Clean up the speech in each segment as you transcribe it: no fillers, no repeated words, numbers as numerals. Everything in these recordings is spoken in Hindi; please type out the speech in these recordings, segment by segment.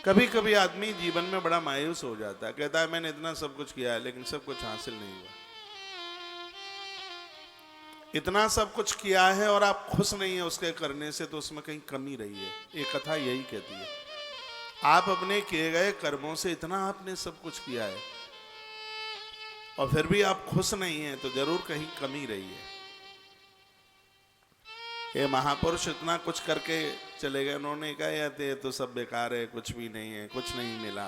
कभी कभी आदमी जीवन में बड़ा मायूस हो जाता है, कहता है मैंने इतना सब कुछ किया है लेकिन सब कुछ हासिल नहीं हुआ। इतना सब कुछ किया है और आप खुश नहीं है उसके करने से, तो उसमें कहीं कमी रही है। ये कथा यही कहती है। आप अपने किए गए कर्मों से इतना आपने सब कुछ किया है और फिर भी आप खुश नहीं हैं, तो जरूर कहीं कमी रही है। ये महापुरुष इतना कुछ करके चले गए, उन्होंने कहा ये तो सब बेकार है, कुछ भी नहीं है, कुछ नहीं मिला।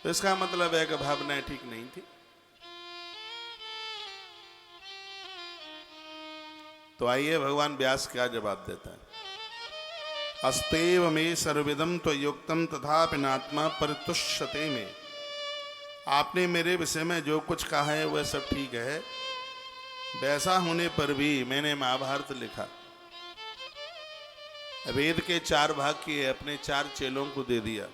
तो इसका मतलब है कि भावनाएं ठीक नहीं थी। तो आइए भगवान व्यास क्या जवाब देता है। अस्तेव में सर्विदम त्वयोक्तम तथापि नात्मा परितुष्यते में। आपने मेरे विषय में जो कुछ कहा है वह सब ठीक है, वैसा होने पर भी मैंने महाभारत लिखा, वेद के 4 भाग किए, अपने 4 चेलों को दे दिया,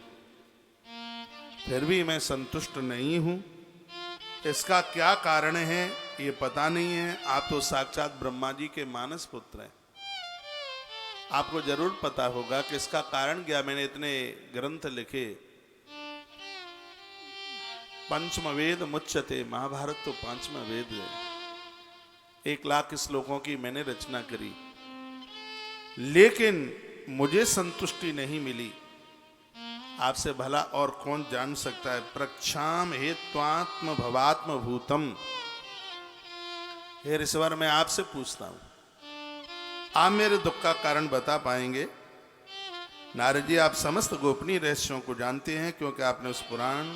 फिर भी मैं संतुष्ट नहीं हूं। इसका क्या कारण है ये पता नहीं है। आप तो साक्षात ब्रह्मा जी के मानस पुत्र हैं, आपको जरूर पता होगा कि इसका कारण क्या। मैंने इतने ग्रंथ लिखे, पंचम वेद मुच्यते, महाभारत तो 5वां वेद है। 1 लाख श्लोकों की मैंने रचना करी, लेकिन मुझे संतुष्टि नहीं मिली। आपसे भला और कौन जान सकता है। प्रक्षाम हेत्वात्म भवात्म भूतम। हे ऋषिवर, मैं आपसे पूछता हूं, आप मेरे दुख का कारण बता पाएंगे? नारद जी, आप समस्त गोपनीय रहस्यों को जानते हैं, क्योंकि आपने उस पुराण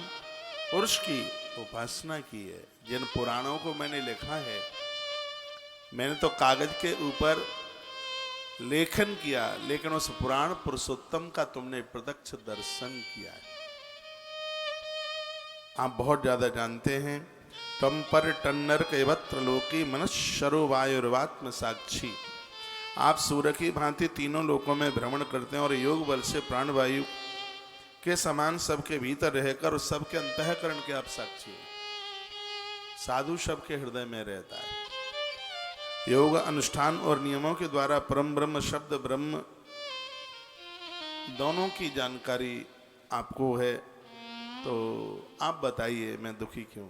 पुरुष की उपासना की है। जिन पुराणों को मैंने लिखा है, मैंने तो कागज के ऊपर लेखन किया, लेकिन उस पुराण पुरुषोत्तम का तुमने प्रत्यक्ष दर्शन किया है। आप बहुत ज्यादा जानते हैं। तम पर टन्नर कैवत्र लोकी मनश्शरो वायुर्वात्म साक्षी। आप सूर्य की भांति तीनों लोकों में भ्रमण करते हैं और योग बल से प्राणवायु के समान सबके भीतर रहकर उस सबके अंतःकरण के आप साक्षी हैं। साधु सबके हृदय में रहता है। योग अनुष्ठान और नियमों के द्वारा परम ब्रह्म शब्द ब्रह्म दोनों की जानकारी आपको है। तो आप बताइए मैं दुखी क्यों?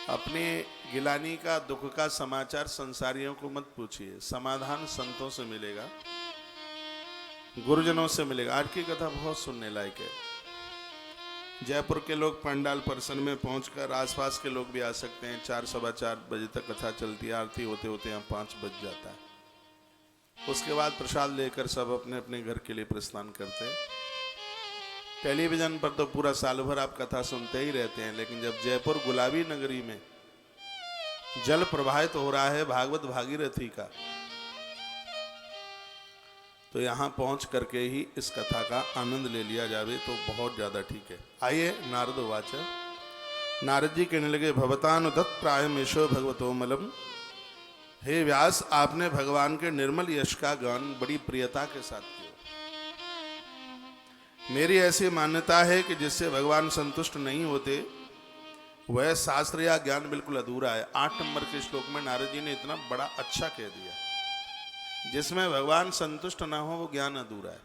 अपने गिलानी का दुख का समाचार संसारियों को मत पूछिए, समाधान संतों से मिलेगा, गुरुजनों से मिलेगा। आज की कथा बहुत सुनने लायक है। जयपुर के लोग पंडाल परिसर में पहुंचकर, आसपास के लोग भी आ सकते हैं। 4 सवा 4 बजे तक कथा चलती है, आरती होते होते यहाँ 5 बज जाता है। उसके बाद प्रसाद लेकर सब अपने अपने घर के लिए प्रस्थान करते हैं। टेलीविजन पर तो पूरा साल भर आप कथा सुनते ही रहते हैं, लेकिन जब जयपुर गुलाबी नगरी में जल प्रवाहित हो रहा है भागवत भागीरथी का, तो यहाँ पहुंच करके ही इस कथा का आनंद ले लिया जावे तो बहुत ज्यादा ठीक है। आइए नारद वाच। नारद जी कहने लगे, भवतानुदत्त प्रायमेशो भगवतो मलम। हे व्यास, आपने भगवान के निर्मल यश का गान बड़ी प्रियता के साथ किया। मेरी ऐसी मान्यता है कि जिससे भगवान संतुष्ट नहीं होते वह शास्त्र या ज्ञान बिल्कुल अधूरा है। 8 नंबर के श्लोक में नारद जी ने इतना बड़ा अच्छा कह दिया, जिसमें भगवान संतुष्ट ना हो वो ज्ञान अधूरा है,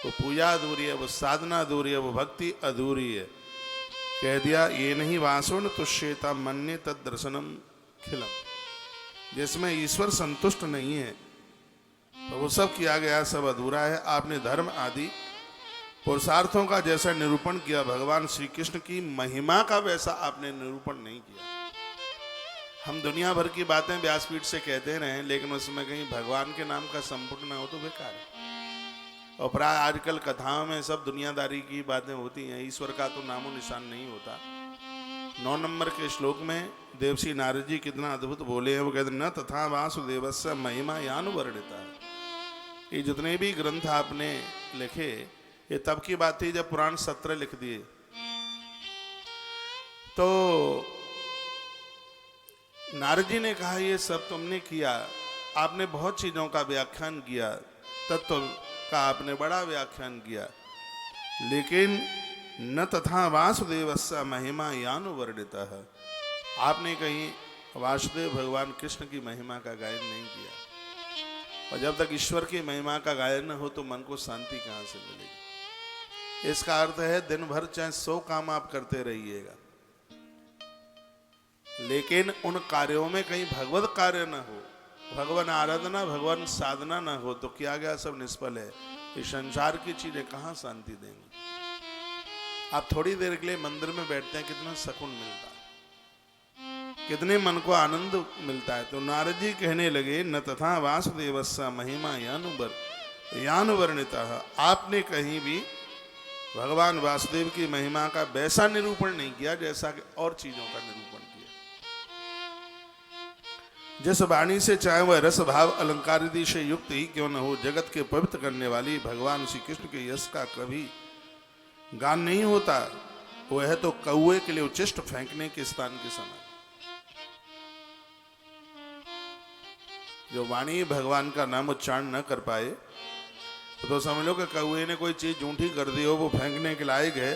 वो पूजा अधूरी है, वो साधना अधूरी है, वो भक्ति अधूरी है। कह दिया, ये नहीं वासो न तुष्येता मन्ये तद दर्शनम खिलम। जिसमें ईश्वर संतुष्ट नहीं है तो वो सब किया गया सब अधूरा है। आपने धर्म आदि पुरुषार्थों का जैसा निरूपण किया, भगवान श्री कृष्ण की महिमा का वैसा आपने निरूपण नहीं किया। हम दुनिया भर की बातें व्यासपीठ से कहते रहे, लेकिन उसमें कहीं भगवान के नाम का संपुट ना हो तो बेकार है। और प्राय आजकल कथाओं में सब दुनियादारी की बातें होती हैं, ईश्वर का तो नामो निशान नहीं होता। 9 नंबर के श्लोक में देवश्री नारद जी कितना अद्भुत बोले हैं। वो कहते न तथा वासुदेवस्य महिमा यान वर्णिता है। ये जितने भी ग्रंथ आपने लिखे, ये तब की बात थी जब पुराण 17 लिख दिए। तो नारद जी ने कहा, ये सब तुमने किया, आपने बहुत चीजों का व्याख्यान किया, तत्व का आपने बड़ा व्याख्यान किया, लेकिन न तथा वासुदेवस्य महिमा यानु वर्णिता है। आपने कहीं वासुदेव भगवान कृष्ण की महिमा का गायन नहीं किया। और जब तक ईश्वर की महिमा का गायन न हो तो मन को शांति कहां से मिलेगी। इसका अर्थ है दिन भर चाहे 100 काम आप करते रहिएगा, लेकिन उन कार्यों में कहीं भगवत कार्य न हो, भगवान आराधना, भगवान साधना न हो तो क्या गया, सब निष्फल है। ये संसार की चीजें कहां शांति देंगी। आप थोड़ी देर के लिए मंदिर में बैठते हैं, कितना सुकून मिलता है, कितने मन को आनंद मिलता है। तो नारद जी कहने लगे, न तथा वासुदेवस्सा महिमा यानुवर्णिता। आपने कहीं भी भगवान वासुदेव की महिमा का वैसा निरूपण नहीं किया जैसा कि और चीजों का निरूपण किया। जिस वाणी से चाहे वह रस भाव अलंकार आदि से युक्त ही क्यों न हो, जगत के पवित्र करने वाली भगवान श्री कृष्ण के यश का कभी गान नहीं होता। वह है तो कौए के लिए उच्चिष्ट फेंकने के स्थान के समान। जो वाणी भगवान का नाम उच्चारण न कर पाए तो समझ लो कि कौए ने कोई चीज झूठी कर दी हो, वो फेंकने के लायक है।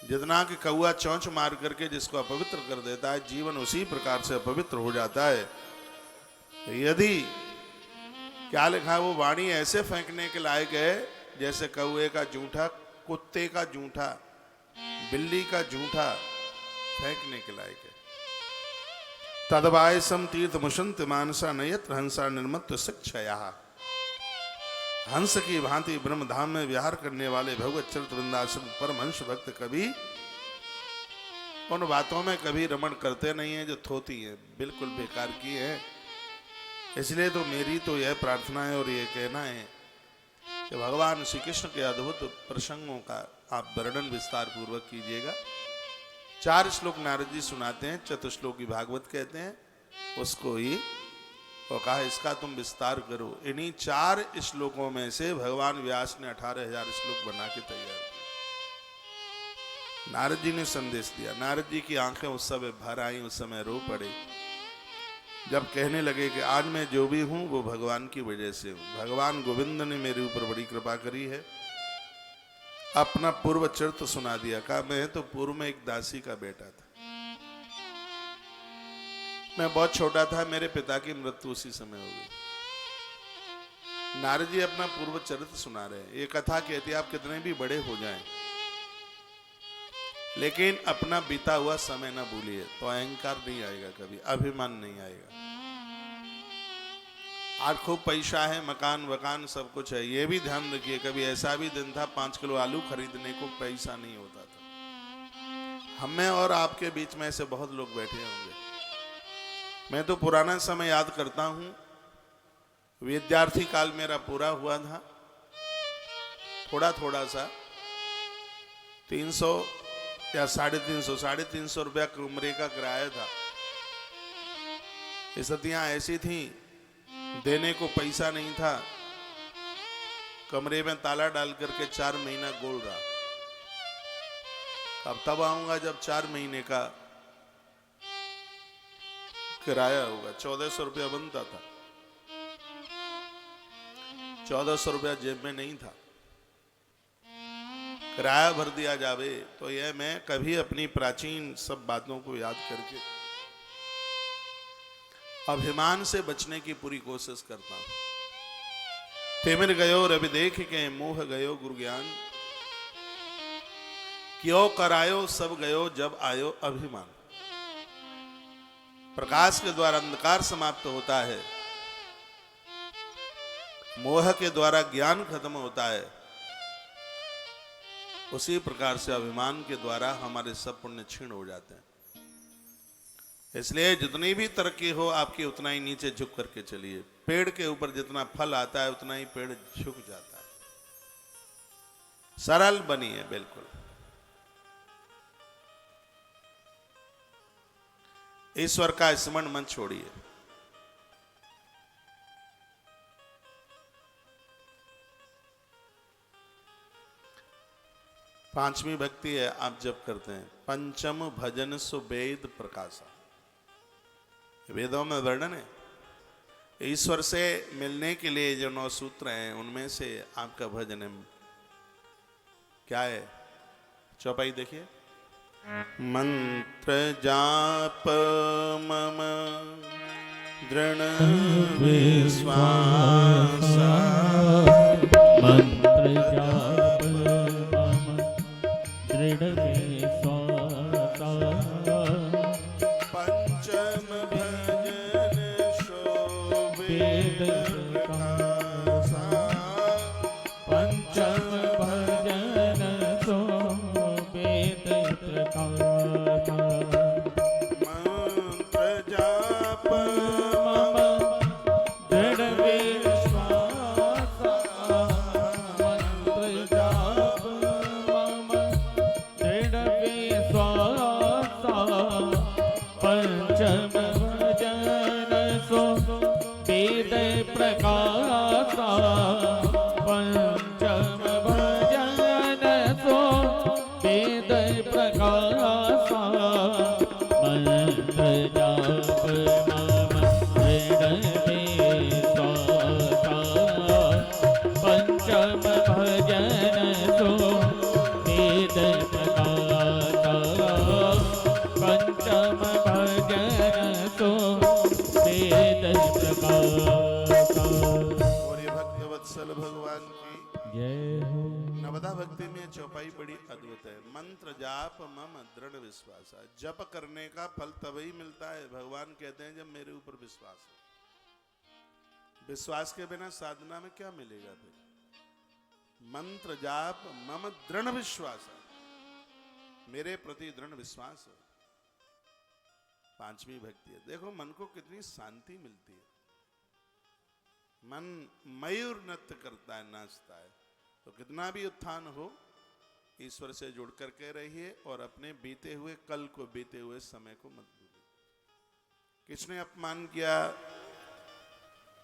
जितना कि कौआ चोंच मार करके जिसको अपवित्र कर देता है, जीवन उसी प्रकार से अपवित्र हो जाता है। यदि क्या लिखा है, वो वाणी ऐसे फेंकने के लायक है जैसे कौए का जूठा, कुत्ते का जूठा, बिल्ली का जूठा फेंकने के लायक है। तदवायसम तीर्थ मुशंत मानसा नयत्र हंसा निर्मत्व शिक्षया। हंस की भांति ब्रह्मधाम में विहार करने वाले भगवत चरित्र वृंदाश्रम परमहंस भक्त कभी उन बातों में कभी रमण करते नहीं है जो थोती है, बिल्कुल बेकार की है। इसलिए तो मेरी तो यह प्रार्थना है और यह कहना है कि भगवान श्री कृष्ण के अद्भुत प्रसंगों का आप वर्णन विस्तार पूर्वक कीजिएगा। 4 श्लोक नारद जी सुनाते हैं, चतुश्लोकी भागवत कहते हैं उसको ही, और कहा इसका तुम विस्तार करो। इन्हीं 4 श्लोकों में से भगवान व्यास ने 18,000 श्लोक बना के तैयार किए। नारद जी ने संदेश दिया। नारद जी की आंखें उस समय भर आई, उस समय रो पड़े जब कहने लगे कि आज मैं जो भी हूं वो भगवान की वजह से हूं। भगवान गोविंद ने मेरे ऊपर बड़ी कृपा करी है। अपना पूर्व चरित्र सुना दिया। कहा मैं तो पूर्व में एक दासी का बेटा था, मैं बहुत छोटा था, मेरे पिता की मृत्यु उसी समय हो गई। नारद जी अपना पूर्व चरित्र सुना रहे हैं। ये कथा कहती है आप कितने भी बड़े हो जाएं लेकिन अपना बीता हुआ समय ना भूलिए, तो अहंकार नहीं आएगा, कभी अभिमान नहीं आएगा। आज खूब पैसा है, मकान वकान सब कुछ है, ये भी ध्यान रखिए कभी ऐसा भी दिन था 5 किलो आलू खरीदने को पैसा नहीं होता था। हमें और आपके बीच में ऐसे बहुत लोग बैठे होंगे। मैं तो पुराना समय याद करता हूं, विद्यार्थी काल मेरा पूरा हुआ था, थोड़ा थोड़ा सा 300 या 350 रुपया कमरे का किराया था। स्थितियां ऐसी थी, देने को पैसा नहीं था, कमरे में ताला डाल करके 4 महीना गोल रहा। अब तब आऊंगा जब 4 महीने का किराया होगा। 1400 रुपया बनता था, 1400 रुपया जेब में नहीं था, किराया भर दिया जावे। तो यह मैं कभी अपनी प्राचीन सब बातों को याद करके अभिमान से बचने की पूरी कोशिश करता हूं। तिमिर गयो रवि देख के मोह गयो गुरु ज्ञान, क्यों करायो सब गयो जब आयो अभिमान। प्रकाश के द्वारा अंधकार समाप्त होता है, मोह के द्वारा ज्ञान खत्म होता है, उसी प्रकार से अभिमान के द्वारा हमारे सब पुण्य क्षीण हो जाते हैं। इसलिए जितनी भी तरक्की हो आपकी उतना ही नीचे झुक करके चलिए। पेड़ के ऊपर जितना फल आता है उतना ही पेड़ झुक जाता है। सरल बनिए बिल्कुल। ईश्वर का स्मरण मत छोड़िए। पांचवी भक्ति है, आप जब करते हैं पंचम भजन सुवेद प्रकाशा। वेदों में वर्णन है, ईश्वर से मिलने के लिए जो 9 सूत्र हैं उनमें से आपका भजन है क्या है? चौपाई देखिए। मंत्र जाप मम दृढ़ विश्वास मंत्र जाप मम दृढ़ विश्वास पंचम भजन शोभित प्रकाशा पंचम भजन शोभित प्रकाशा मंत्र जाप मम दृढ़ विश्वास मंत्र जाप मम दृढ़ विश्वास पंचम भजन सो वेद प्रकाश पंचम भजन सो वेद प्रकाश मंत्र जाप मम दृढ़ विश्वास पंचम भजन सो वेद प्रकाश पंचम भजन सो वेद प्रकाश। और ये भक्त वत्सल भगवान की जय हो। नवदा भक्ति में चौपाई बड़ी अद्भुत है। मंत्र जाप मम दृढ़ विश्वास। जप करने का फल तभी मिलता है, भगवान कहते हैं जब मेरे ऊपर विश्वास हो। विश्वास के बिना साधना में क्या मिलेगा फिर? मंत्र जाप मम दृढ़ विश्वास, मेरे प्रति दृढ़ विश्वास हो। पांचवी भक्ति है। देखो मन को कितनी शांति मिलती है। मन मयूर नृत्य करता है, नाचता है। तो कितना भी उत्थान हो, ईश्वर से जुड़ करके रहिए और अपने बीते हुए कल को, बीते हुए समय को मत भूलिए। किसने अपमान किया,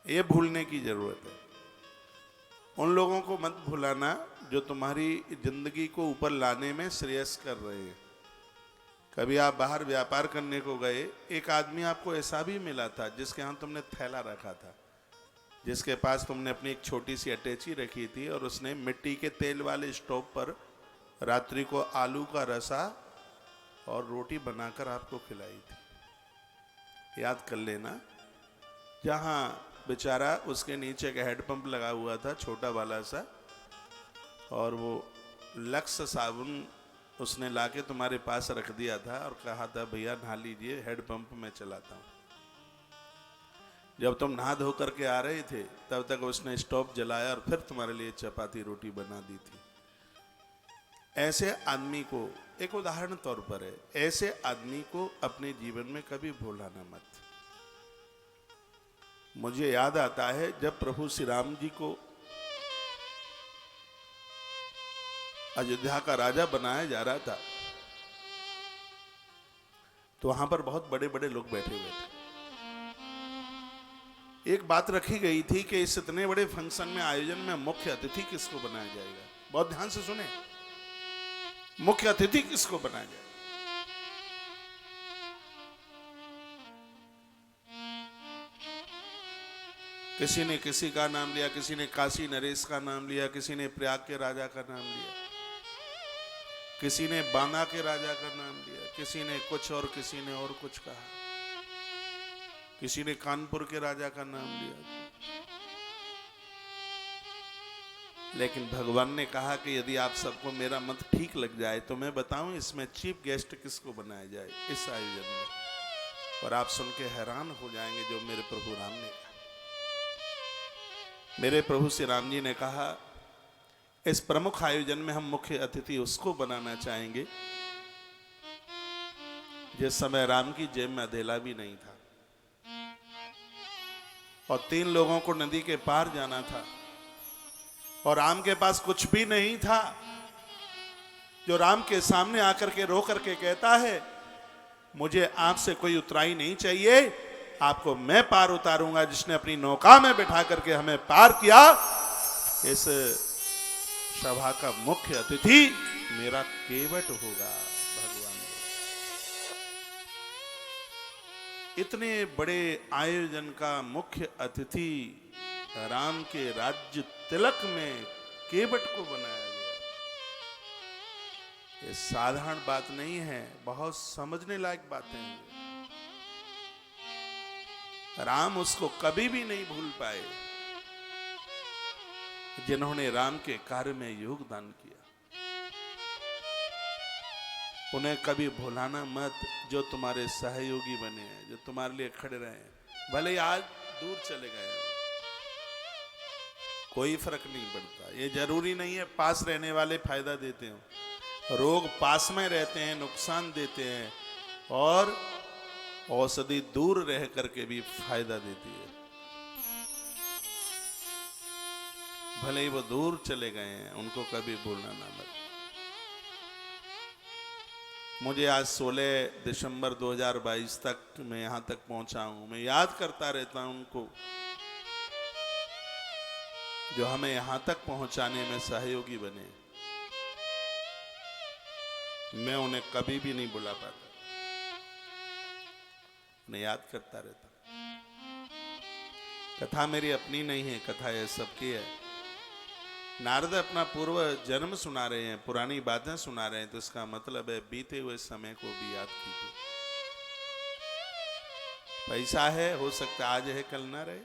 ये भूलने की जरूरत है। उन लोगों को मत भुलाना जो तुम्हारी जिंदगी को ऊपर लाने में श्रेयस कर रहे हैं। कभी आप बाहर व्यापार करने को गए, एक आदमी आपको ऐसा भी मिला था जिसके हाथ तुमने थैला रखा था, जिसके पास तुमने अपनी एक छोटी सी अटैची रखी थी, और उसने मिट्टी के तेल वाले स्टोव पर रात्रि को आलू का रसा और रोटी बनाकर आपको खिलाई थी। याद कर लेना। जहाँ बेचारा उसके नीचे एक हैंडपंप लगा हुआ था, छोटा वाला सा, और वो लक्स साबुन उसने लाके तुम्हारे पास रख दिया था और कहा था भैया नहा लीजिए, हैंडपंप में चलाता हूँ। जब तुम नहा धो करके आ रहे थे तब तक उसने स्टोव जलाया और फिर तुम्हारे लिए चपाती रोटी बना दी थी। ऐसे आदमी को, एक उदाहरण तौर पर है, ऐसे आदमी को अपने जीवन में कभी भूलाना मत। मुझे याद आता है जब प्रभु श्री राम जी को अयोध्या का राजा बनाया जा रहा था, तो वहां पर बहुत बड़े बड़े लोग बैठे हुए थे। एक बात रखी गई थी कि इस इतने बड़े फंक्शन में, आयोजन में मुख्य अतिथि किसको बनाया जाएगा। बहुत ध्यान से सुने, मुख्य अतिथि किसको बनाया जाएगा। किसी ने किसी का नाम लिया, किसी ने काशी नरेश का नाम लिया, किसी ने प्रयाग के राजा का नाम लिया, किसी ने बाना के राजा का नाम लिया, किसी ने कुछ और किसी ने और कुछ कहा, किसी ने कानपुर के राजा का नाम लिया। लेकिन भगवान ने कहा कि यदि आप सबको मेरा मत ठीक लग जाए तो मैं बताऊं इसमें चीफ गेस्ट किसको बनाया जाए इस आयोजन में, और आप सुन के हैरान हो जाएंगे जो मेरे प्रभु राम ने कहा। मेरे प्रभु श्री राम जी ने कहा इस प्रमुख आयोजन में हम मुख्य अतिथि उसको बनाना चाहेंगे जिस समय राम की जेब में अधेला भी नहीं था और 3 लोगों को नदी के पार जाना था और राम के पास कुछ भी नहीं था, जो राम के सामने आकर के रो करके कहता है मुझे आपसे कोई उतराई नहीं चाहिए, आपको मैं पार उतारूंगा। जिसने अपनी नौका में बिठा करके हमें पार किया, इस सभा का मुख्य अतिथि मेरा केवट होगा। भगवान इतने बड़े आयोजन का मुख्य अतिथि राम के राज्य तिलक में केवट को बनाया गया। ये साधारण बात नहीं है, बहुत समझने लायक बातें हैं। राम उसको कभी भी नहीं भूल पाए जिन्होंने राम के कार्य में योगदान किया। उन्हें कभी भुलाना मत, जो तुम्हारे सहयोगी बने हैं, जो तुम्हारे लिए खड़े रहे हैं। भले ही आज दूर चले गए हैं, कोई फर्क नहीं पड़ता। ये जरूरी नहीं है पास रहने वाले फायदा देते हो। रोग पास में रहते हैं, नुकसान देते हैं, और औषधि दूर रह करके भी फायदा देती है। भले ही वो दूर चले गए हैं, उनको कभी भूलना ना मत। मुझे आज 16 दिसंबर 2022 तक मैं यहां तक पहुंचा हूं। मैं याद करता रहता हूं उनको, जो हमें यहां तक पहुंचाने में सहयोगी बने। मैं उन्हें कभी भी नहीं भुला पाता, उन्हें याद करता रहता। कथा मेरी अपनी नहीं है, कथा ये सबकी है। नारद अपना पूर्व जन्म सुना रहे हैं, पुरानी बातें सुना रहे हैं, तो इसका मतलब है बीते हुए समय को भी याद कीजिए। पैसा है, हो सकता आज है कल ना रहे।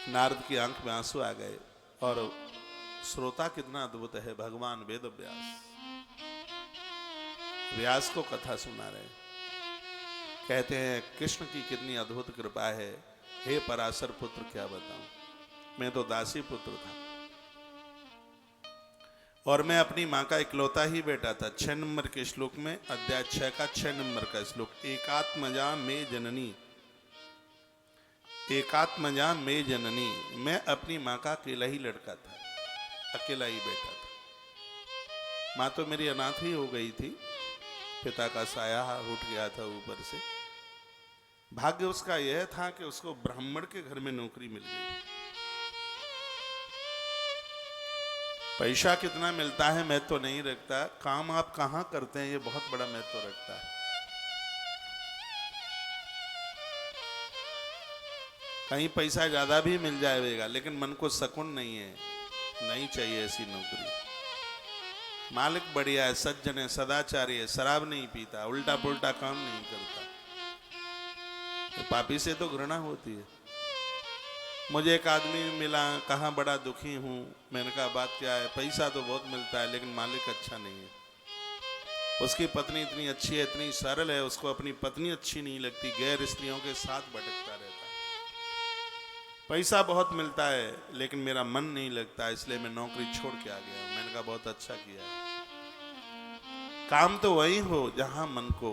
नारद की आंख में आंसू आ गए, और श्रोता कितना अद्भुत है, भगवान वेद व्यास, व्यास को कथा सुना रहे। कहते हैं कृष्ण की कितनी अद्भुत कृपा है, हे पराशर पुत्र क्या बताऊं, मैं तो दासी पुत्र था, और मैं अपनी मां का इकलौता ही बेटा था। 6 नंबर के श्लोक में, अध्याय 6 का 6 नंबर का श्लोक, एकात्मजा में जननी, एकात्मजा में जननी, मैं अपनी मां का अकेला ही लड़का था, अकेला ही बेटा था। मां तो मेरी अनाथ ही हो गई थी, पिता का साया उठ गया था ऊपर से। भाग्य उसका यह था कि उसको ब्राह्मण के घर में नौकरी मिल गई। पैसा कितना मिलता है महत्व तो नहीं रखता, काम आप कहां करते हैं ये बहुत बड़ा महत्व तो रखता है। कहीं पैसा ज्यादा भी मिल जाएगा, लेकिन मन को सुकून नहीं है, नहीं चाहिए ऐसी नौकरी। मालिक बढ़िया है, सज्जन है, सदाचारी है, शराब नहीं पीता, उल्टा पुल्टा काम नहीं करता, तो पापी से तो घृणा होती है। मुझे एक आदमी मिला, कहा बड़ा दुखी हूं। मैंने कहा बात क्या है? पैसा तो बहुत मिलता है, लेकिन मालिक अच्छा नहीं है। उसकी पत्नी इतनी अच्छी है, इतनी सरल है, उसको अपनी पत्नी अच्छी नहीं लगती, गैर स्त्रियों के साथ भटकता रहता है। पैसा बहुत मिलता है, लेकिन मेरा मन नहीं लगता, इसलिए मैं नौकरी छोड़ के आ गया। मैंने कहा बहुत अच्छा किया है। काम तो वही हो जहां मन को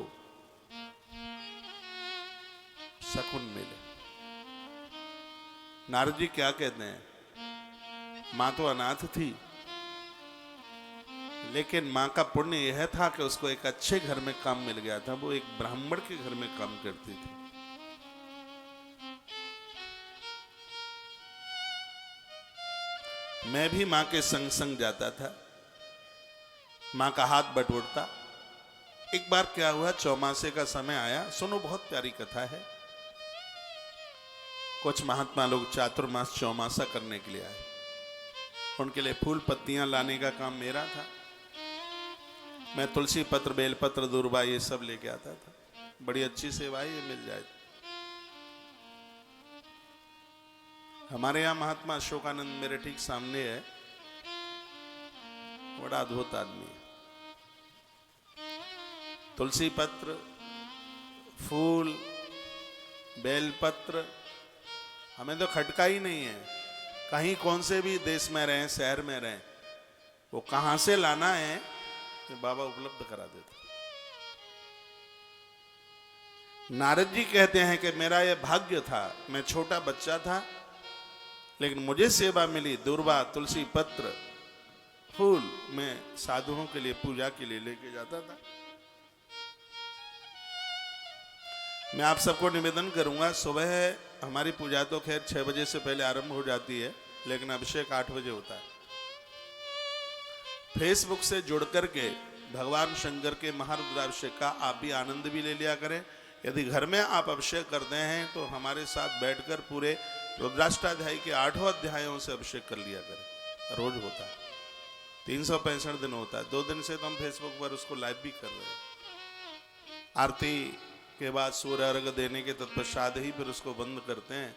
सुकून मिले। नारद जी क्या कहते हैं, मां तो अनाथ थी, लेकिन मां का पुण्य यह था कि उसको एक अच्छे घर में काम मिल गया था। वो एक ब्राह्मण के घर में काम करती थी। मैं भी मां के संग संग जाता था, मां का हाथ बटोरता। एक बार क्या हुआ, चौमासे का समय आया। सुनो, बहुत प्यारी कथा है। कुछ महात्मा लोग चातुर्मास चौमासा करने के लिए आए। उनके लिए फूल पत्तियां लाने का काम मेरा था। मैं तुलसी पत्र, बेलपत्र, दूर्वा ये सब लेके आता था। बड़ी अच्छी सेवा ये मिल जाए। हमारे यहाँ महात्मा अशोकानंद मेरे ठीक सामने है, बड़ा अद्भुत आदमी है। तुलसी पत्र, फूल, बेलपत्र हमें तो खटका ही नहीं है। कहीं कौन से भी देश में रहें, शहर में रहें, वो कहां से लाना है ये बाबा उपलब्ध करा देते। नारद जी कहते हैं कि मेरा ये भाग्य था, मैं छोटा बच्चा था, लेकिन मुझे सेवा मिली। दूर्वा, तुलसी पत्र, फूल मैं साधुओं के लिए, पूजा के लिए लेके जाता था। मैं आप सबको निवेदन करूंगा, सुबह हमारी पूजा तो खैर 6 बजे से पहले आरंभ हो जाती है, लेकिन अभिषेक 8 बजे होता है। फेसबुक से जुड़ करके भगवान शंकर के महारुद्राभिषेक का आप भी आनंद भी ले लिया करें। यदि घर में आप अभिषेक करते हैं तो हमारे साथ बैठकर पूरे रुद्राष्टाध्यायी के 8 अध्यायों से अभिषेक कर लिया करें। रोज होता है, 365 दिन होता है। 2 दिन से तो हम फेसबुक पर उसको लाइव भी कर रहे हैं। आरती के बाद सूर्य अर्घ देने के तत्पश्चात ही फिर उसको बंद करते हैं।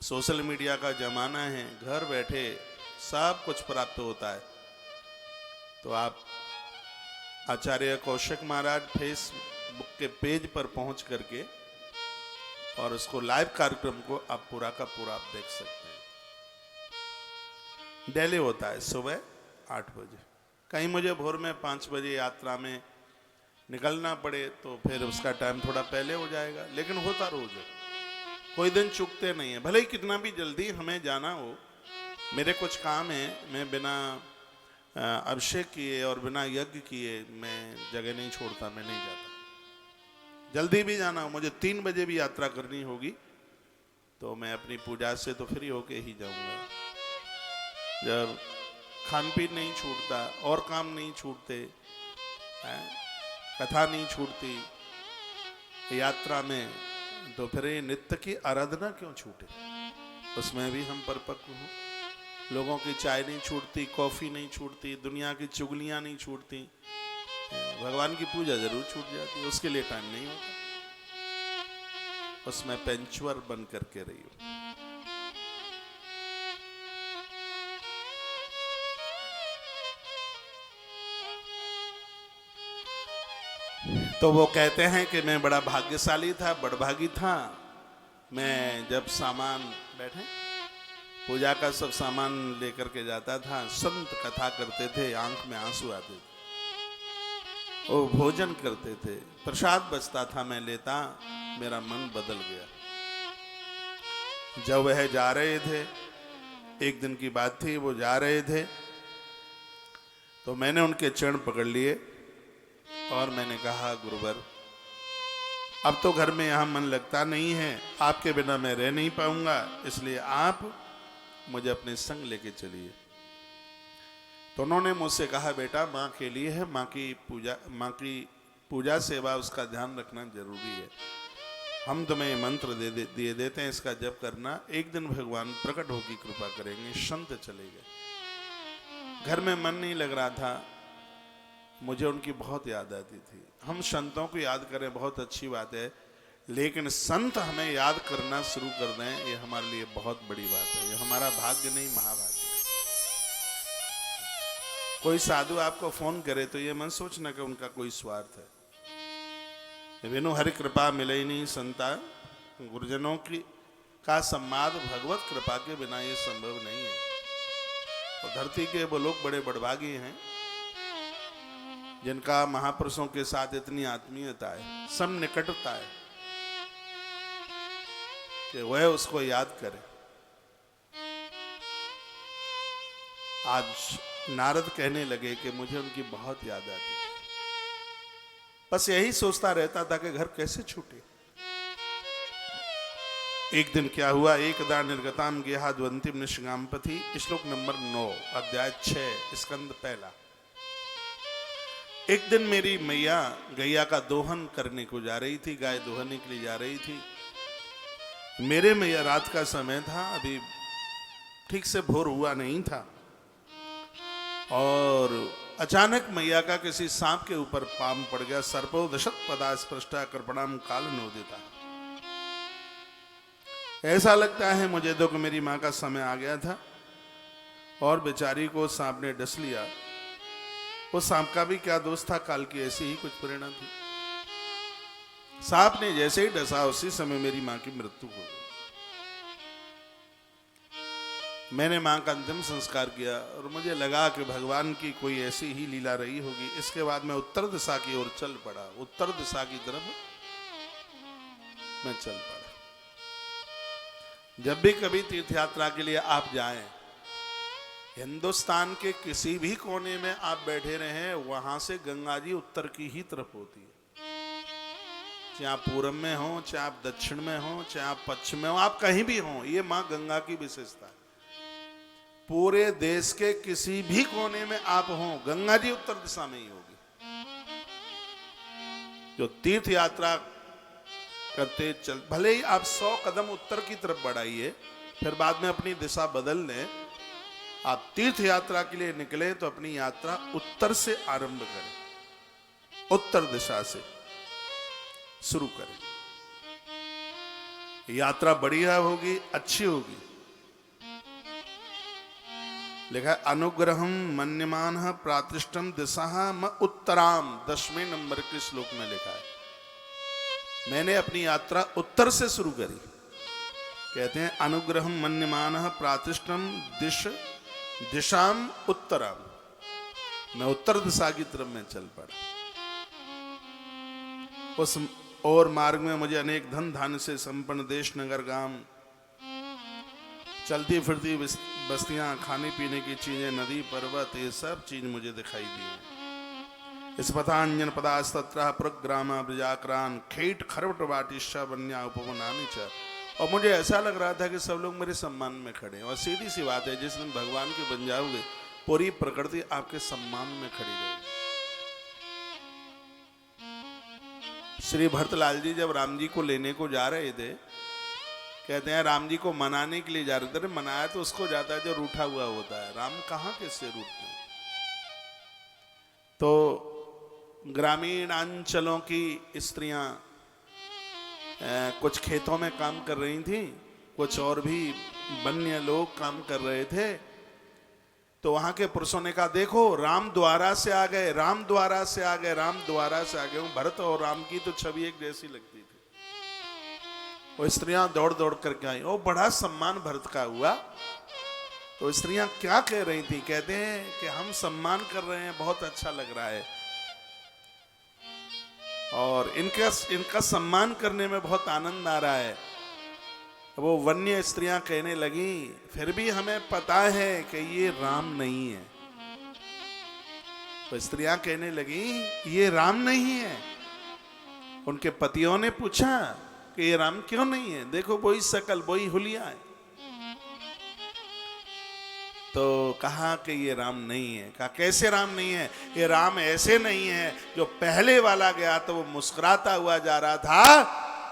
सोशल मीडिया का जमाना है, घर बैठे सब कुछ प्राप्त होता है। तो आप आचार्य कौशिक महाराज फेसबुक के पेज पर पहुंच करके और उसको लाइव कार्यक्रम को आप पूरा का पूरा आप देख सकते हैं। डेली होता है सुबह 8 बजे। कहीं मुझे भोर में 5 बजे यात्रा में निकलना पड़े तो फिर उसका टाइम थोड़ा पहले हो जाएगा, लेकिन होता रोज है, कोई दिन चूकते नहीं है। भले ही कितना भी जल्दी हमें जाना हो, मेरे कुछ काम है, मैं बिना अभिषेक किए और बिना यज्ञ किए मैं जगह नहीं छोड़ता, मैं नहीं जाता। जल्दी भी जाना हो, मुझे 3 बजे भी यात्रा करनी होगी तो मैं अपनी पूजा से तो फ्री होके ही जाऊंगा। जब खान पीन नहीं छूटता और काम नहीं छूटते, कथा नहीं छूटती यात्रा में, तो फिर ये नित्य की आराधना क्यों छूटे? उसमें भी हम परिपक्व हों। लोगों की चाय नहीं छूटती, कॉफी नहीं छूटती, दुनिया की चुगलियां नहीं छूटती, भगवान की पूजा जरूर छूट जाती है, उसके लिए टाइम नहीं होता। उसमें पंक्चुअल बन करके रही हो। तो वो कहते हैं कि मैं बड़ा भाग्यशाली था, बड़भागी था। मैं जब सामान बैठे पूजा का सब सामान लेकर के जाता था, संत कथा करते थे, आंख में आंसू आते थे, वो भोजन करते थे, प्रसाद बचता था, मैं लेता, मेरा मन बदल गया। जब वह जा रहे थे, एक दिन की बात थी, वो जा रहे थे तो मैंने उनके चरण पकड़ लिए और मैंने कहा, गुरुवर अब तो घर में यहाँ मन लगता नहीं है, आपके बिना मैं रह नहीं पाऊंगा, इसलिए आप मुझे अपने संग लेके चलिए। तो उन्होंने मुझसे कहा, बेटा माँ के लिए है, माँ की पूजा सेवा उसका ध्यान रखना जरूरी है। हम तुम्हें मंत्र दिए देते हैं, इसका जप करना, एक दिन भगवान प्रकट होकर कृपा करेंगे। संत चले गए। घर में मन नहीं लग रहा था, मुझे उनकी बहुत याद आती थी। हम संतों को याद करें बहुत अच्छी बात है, लेकिन संत हमें याद करना शुरू कर दें, ये हमारे लिए बहुत बड़ी बात है। ये हमारा भाग्य नहीं, महाभाग्य। कोई साधु आपको फोन करे तो ये मत सोचना कि उनका कोई स्वार्थ है। बिनु हरि कृपा मिले ही नहीं संता, गुरुजनों की का सम्मान भगवत कृपा के बिना ये संभव नहीं है। और धरती के वो लोग बड़े बड़भागी हैं जिनका महापुरुषों के साथ इतनी आत्मीयता है, सब निकटता है कि वह उसको याद करे। आज नारद कहने लगे कि मुझे उनकी बहुत याद आती है, बस यही सोचता रहता था कि घर कैसे छूटे। एक दिन क्या हुआ, एकदा निर्गताम गेहाद्वंतिम निष्गामपति, श्लोक नंबर 9, अध्याय 6, स्कंद पहला। एक दिन मेरी मैया गैया का दोहन करने को जा रही थी, गाय दोहने के लिए जा रही थी। मेरे मैया रात का समय था, अभी ठीक से भोर हुआ नहीं था, और अचानक मैया का किसी सांप के ऊपर पाम पड़ गया। सर्पो दशत पदा स्पृष्टा कर्पणाम काल नोदिता। ऐसा लगता है मुझे तो कि मेरी माँ का समय आ गया था और बेचारी को सांप ने डस लिया। वो सांप का भी क्या दोष था, काल की ऐसी ही कुछ प्रेरणा थी। सांप ने जैसे ही डसा उसी समय मेरी माँ की मृत्यु हो गई। मैंने माँ का अंतिम संस्कार किया और मुझे लगा कि भगवान की कोई ऐसी ही लीला रही होगी। इसके बाद मैं उत्तर दिशा की ओर चल पड़ा, उत्तर दिशा की तरफ मैं चल पड़ा। जब भी कभी तीर्थ यात्रा के लिए आप जाएं, हिंदुस्तान के किसी भी कोने में आप बैठे रहें, वहां से गंगा जी उत्तर की ही तरफ होती है। चाहे आप पूरब में हो, चाहे आप दक्षिण में हो, चाहे आप पश्चिम में हो, आप कहीं भी हो, ये मां गंगा की विशेषता है। पूरे देश के किसी भी कोने में आप हो, गंगा जी उत्तर दिशा में ही होगी। जो तीर्थ यात्रा करते चल, भले ही आप 100 कदम उत्तर की तरफ बढ़ाइए, फिर बाद में अपनी दिशा बदल लें, आप तीर्थ यात्रा के लिए निकले तो अपनी यात्रा उत्तर से आरंभ करें, उत्तर दिशा से। शुरू करें। यात्रा बढ़िया होगी, अच्छी होगी। लिखा है अनुग्रहम मन्यमान प्रातिष्ठम दिशा म उत्तराम, 10वें नंबर के श्लोक में लिखा है। मैंने अपनी यात्रा उत्तर से शुरू करी। कहते हैं अनुग्रहम मन्यमान प्रातिष्ठम दिशाम उत्तराम, मैं उत्तर दिशा की तरफ में चल पड़ा। उस और मार्ग में मुझे अनेक धन धान्य से संपन्न देश नगर गांव, चलती फिरती बस्तियां, खाने पीने की चीजें, नदी पर्वत, ये सब चीज मुझे दिखाई दी। इस पथांजन पदास्तत्र प्रग्रामा ब्रजाक्रान खेट खरवट वाटिशा बन्या उपवनानि च। और मुझे ऐसा लग रहा था कि सब लोग मेरे सम्मान में खड़े हैं। और सीधी सी बात है, जिस दिन भगवान के बन जाओगे पूरी प्रकृति आपके सम्मान में खड़ी रहेगी। श्री भरतलाल जी जब राम जी को लेने को जा रहे थे, कहते हैं राम जी को मनाने के लिए जा रहे थे। मनाया तो उसको जाता है जो रूठा हुआ होता है, राम कहाँ किससे रूठते हैं। तो ग्रामीण अंचलों की स्त्रियां कुछ खेतों में काम कर रही थी, कुछ और भी वन्य लोग काम कर रहे थे। तो वहां के पुरुषों ने कहा देखो राम द्वारा से आ गए, राम द्वारा से आ गए, राम द्वारा से आ गए। भरत और राम की तो छवि एक जैसी लगती थी। वो स्त्रियां दौड़ दौड़ करके आई। वो बड़ा सम्मान भरत का हुआ। तो स्त्रियां क्या कह रही थी, कहते हैं कि हम सम्मान कर रहे हैं, बहुत अच्छा लग रहा है और इनका सम्मान करने में बहुत आनंद आ रहा है। वो वन्य स्त्रियां कहने लगी फिर भी हमें पता है कि ये राम नहीं है। तो स्त्रियां कहने लगी ये राम नहीं है। उनके पतियों ने पूछा कि ये राम क्यों नहीं है, देखो वही शकल वही हुलिया है। तो कहा कि ये राम नहीं है। कहा कैसे राम नहीं है, ये राम ऐसे नहीं है जो पहले वाला गया तो वो मुस्कुराता हुआ जा रहा था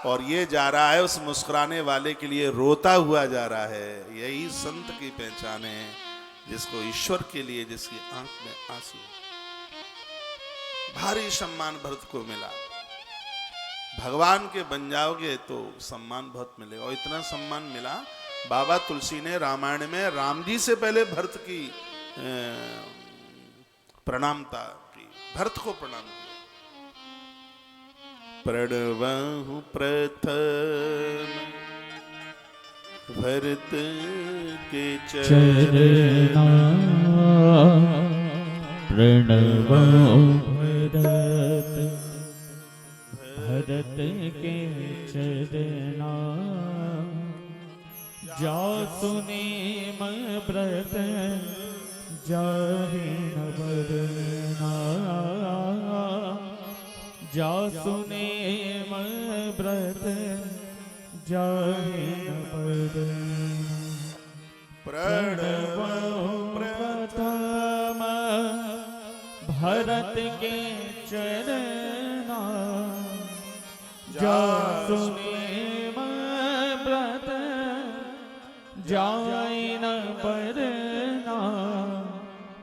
और ये जा रहा है उस मुस्कुराने वाले के लिए रोता हुआ जा रहा है। यही संत की पहचान है, जिसको ईश्वर के लिए जिसकी आंख में आंसू। भारी सम्मान भरत को मिला। भगवान के बन जाओगे तो सम्मान बहुत मिलेगा। और इतना सम्मान मिला, बाबा तुलसी ने रामायण में राम जी से पहले भरत की प्रणामता की, भरत को प्रणाम किया। प्रणवहु प्रथम भरत के चरणा, प्रणवहु भरत के चरणा। जा सुने मैं व्रत जाहि न बरना, जा सुने मैं व्रत जाहि न बरना। प्रणव प्रथम भरत के चरणा, जा सुने जाय न बरना।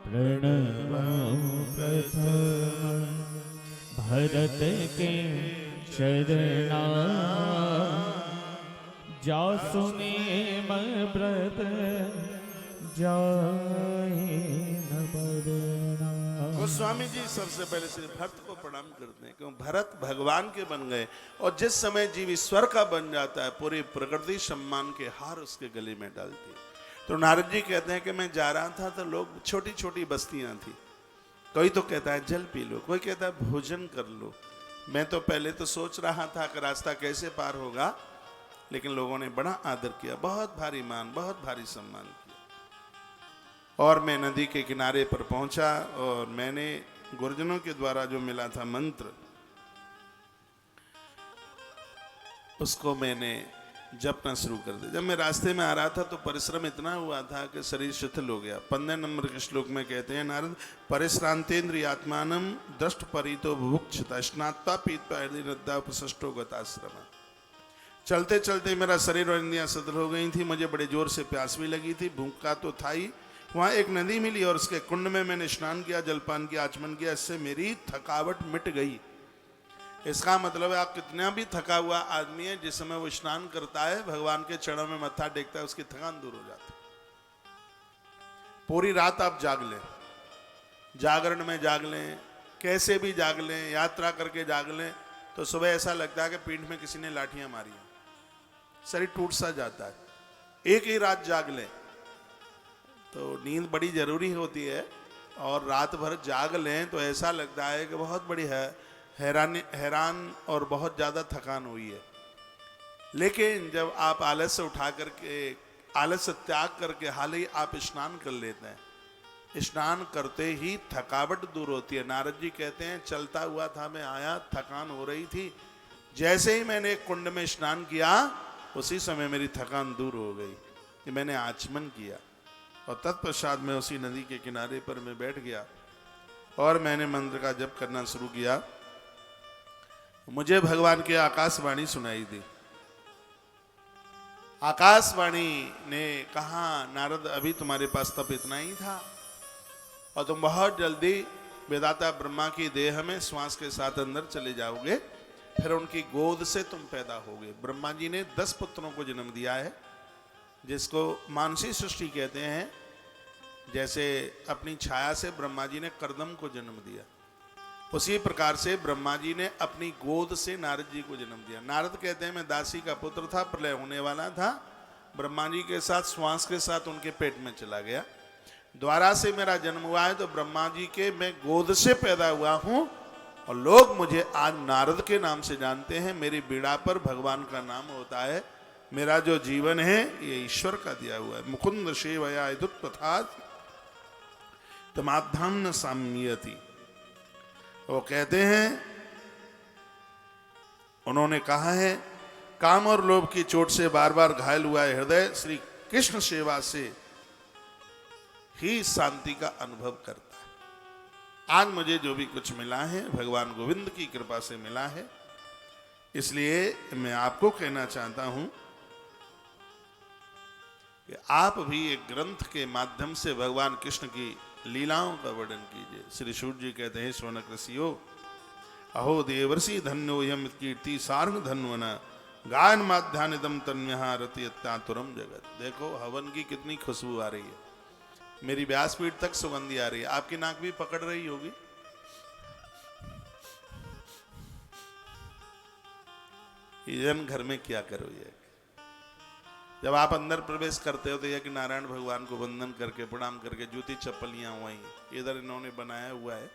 प्रणव प्रथम भरत के चरणा, जा सुने मैं व्रत जाय न बरना। गोस्वामी जी सबसे पहले श्री भरत को प्रणाम करते हैं, क्यों भरत भगवान के बन गए। और जिस समय जीव ईश्वर का बन जाता है पूरी प्रकृति सम्मान के हार उसके गले में डालती है। तो नारद जी कहते हैं कि मैं जा रहा था तो लोग, छोटी छोटी बस्तियां थी, कोई तो कहता है जल पी लो, कोई कहता है भोजन कर लो। मैं तो पहले तो सोच रहा था कि रास्ता कैसे पार होगा, लेकिन लोगों ने बड़ा आदर किया, बहुत भारी मान, बहुत भारी सम्मान किया। और मैं नदी के किनारे पर पहुंचा और मैंने गुरुजनों के द्वारा जो मिला था मंत्र, उसको मैंने जपना शुरू कर दिया। जब मैं रास्ते में आ रहा था तो परिश्रम इतना हुआ था कि शरीर शिथिल हो गया। 15 नंबर के श्लोक में कहते हैं नारद, परिश्रांतेन्द्रिय आत्मानम दृष्ट परितो भुक्षता स्नात्वा पीत्वा हृदय नद्दा उपसष्टो गताश्रम। चलते चलते मेरा शरीर और इंद्रियां शिथिल हो गई थी, मुझे बड़े जोर से प्यास भी लगी थी, भूखा तो था ही। वहाँ एक नदी मिली और उसके कुंड में मैंने स्नान किया, जलपान किया, आचमन किया, इससे मेरी थकावट मिट गई। इसका मतलब है आप कितना भी थका हुआ आदमी है, जिस समय वो स्नान करता है भगवान के चरणों में मत्था टेकता है, उसकी थकान दूर हो जाती है। पूरी रात आप जाग लें, जागरण में जाग लें, कैसे भी जाग लें, यात्रा करके जाग लें, तो सुबह ऐसा लगता है कि पीठ में किसी ने लाठियां मारी हैं, शरीर टूट सा जाता है। एक ही रात जाग लें तो नींद बड़ी जरूरी होती है, और रात भर जाग लें तो ऐसा लगता है कि बहुत बड़ी हैरान और बहुत ज़्यादा थकान हुई है। लेकिन जब आप आलस से उठा करके, आलस त्याग करके हाल ही आप स्नान कर लेते हैं, स्नान करते ही थकावट दूर होती है। नारद जी कहते हैं चलता हुआ था मैं आया, थकान हो रही थी, जैसे ही मैंने एक कुंड में स्नान किया उसी समय मेरी थकान दूर हो गई, कि मैंने आचमन किया, और तत्पश्चात में उसी नदी के किनारे पर मैं बैठ गया और मैंने मंत्र का जप करना शुरू किया। मुझे भगवान की आकाशवाणी सुनाई दी। आकाशवाणी ने कहा, नारद अभी तुम्हारे पास तप इतना ही था और तुम बहुत जल्दी वेदाता ब्रह्मा की देह में श्वास के साथ अंदर चले जाओगे, फिर उनकी गोद से तुम पैदा होगे। ब्रह्मा जी ने 10 पुत्रों को जन्म दिया है, जिसको मानसी सृष्टि कहते हैं। जैसे अपनी छाया से ब्रह्मा जी ने कर्दम को जन्म दिया, उसी प्रकार से ब्रह्मा जी ने अपनी गोद से नारद जी को जन्म दिया। नारद कहते हैं मैं दासी का पुत्र था, प्रलय होने वाला था, ब्रह्मा जी के साथ श्वास के साथ उनके पेट में चला गया, द्वारा से मेरा जन्म हुआ है, तो ब्रह्मा जी के मैं गोद से पैदा हुआ हूं और लोग मुझे आज नारद के नाम से जानते हैं। मेरी बीड़ा पर भगवान का नाम होता है। मेरा जो जीवन है ये ईश्वर का दिया हुआ है। मुकुंद सेवया यदुत्पथात् तमाधाम न साम्यति। वो कहते हैं, उन्होंने कहा है, काम और लोभ की चोट से बार बार घायल हुआ है हृदय श्री कृष्ण सेवा से ही शांति का अनुभव करता है। आज मुझे जो भी कुछ मिला है भगवान गोविंद की कृपा से मिला है, इसलिए मैं आपको कहना चाहता हूं कि आप भी एक ग्रंथ के माध्यम से भगवान कृष्ण की लीलाओं का वर्णन कीजिए। श्री सूर्य जी कहते हैं, शौनक ऋषियों, अहो देवर्षि धन्यो यम कीर्ति सार्ग धन्वना गायन माध्यानिदम तन्यहा रति अत्यातुरम जगत। देखो हवन की कितनी खुशबू आ रही है, मेरी व्यासपीठ तक सुगंधी आ रही है, आपकी नाक भी पकड़ रही होगी। जन घर में क्या करो ये, जब आप अंदर प्रवेश करते हो तो यह कि नारायण भगवान को वंदन करके प्रणाम करके जूती चप्पलियां वहीं इधर इन्होंने बनाया हुआ है,